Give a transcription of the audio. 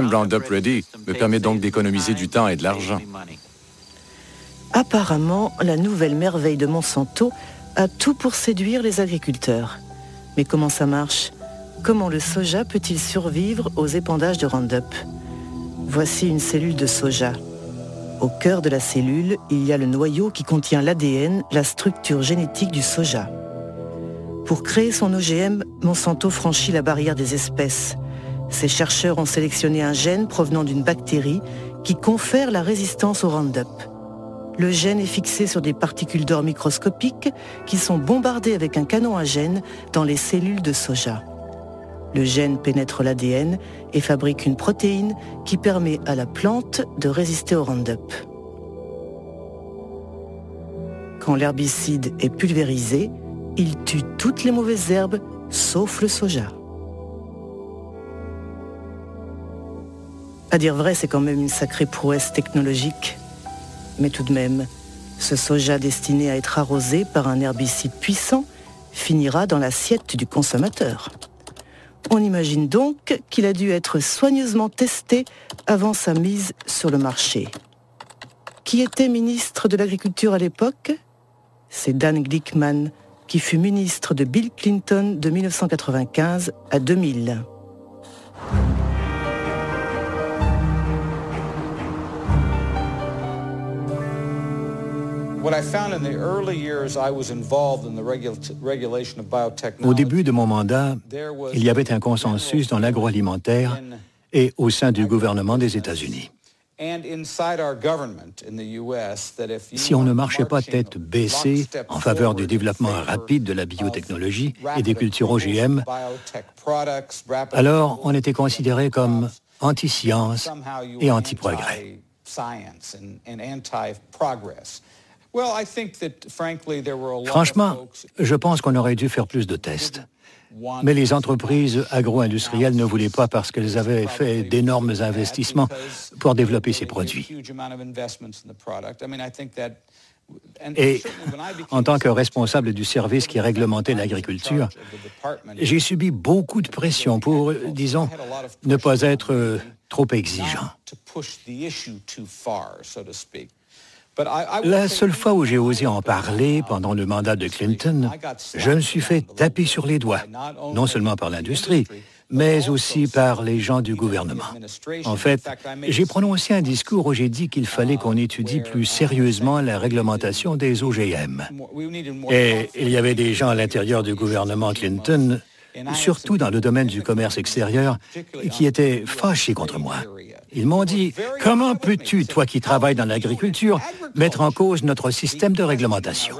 Roundup Ready me permet donc d'économiser du temps et de l'argent. Apparemment, la nouvelle merveille de Monsanto a tout pour séduire les agriculteurs. Mais comment ça marche? Comment le soja peut-il survivre aux épandages de Roundup? Voici une cellule de soja. Au cœur de la cellule, il y a le noyau qui contient l'ADN, la structure génétique du soja. Pour créer son OGM, Monsanto franchit la barrière des espèces. Ces chercheurs ont sélectionné un gène provenant d'une bactérie qui confère la résistance au Roundup. Le gène est fixé sur des particules d'or microscopiques qui sont bombardées avec un canon à gènes dans les cellules de soja. Le gène pénètre l'ADN et fabrique une protéine qui permet à la plante de résister au Roundup. Quand l'herbicide est pulvérisé, il tue toutes les mauvaises herbes, sauf le soja. À dire vrai, c'est quand même une sacrée prouesse technologique. Mais tout de même, ce soja destiné à être arrosé par un herbicide puissant finira dans l'assiette du consommateur. On imagine donc qu'il a dû être soigneusement testé avant sa mise sur le marché. Qui était ministre de l'Agriculture à l'époque? C'est Dan Glickman, qui fut ministre de Bill Clinton de 1995 à 2000. Au début de mon mandat, il y avait un consensus dans l'agroalimentaire et au sein du gouvernement des États-Unis. Si on ne marchait pas tête baissée en faveur du développement rapide de la biotechnologie et des cultures OGM, alors on était considéré comme anti-science et anti-progrès. Franchement, je pense qu'on aurait dû faire plus de tests. Mais les entreprises agro-industrielles ne voulaient pas parce qu'elles avaient fait d'énormes investissements pour développer ces produits. Et en tant que responsable du service qui réglementait l'agriculture, j'ai subi beaucoup de pression pour, disons, ne pas être trop exigeant. La seule fois où j'ai osé en parler pendant le mandat de Clinton, je me suis fait taper sur les doigts, non seulement par l'industrie, mais aussi par les gens du gouvernement. En fait, j'ai prononcé un discours où j'ai dit qu'il fallait qu'on étudie plus sérieusement la réglementation des OGM. Et il y avait des gens à l'intérieur du gouvernement Clinton, surtout dans le domaine du commerce extérieur, qui étaient fâchés contre moi. Ils m'ont dit « Comment peux-tu, toi qui travailles dans l'agriculture, mettre en cause notre système de réglementation ?»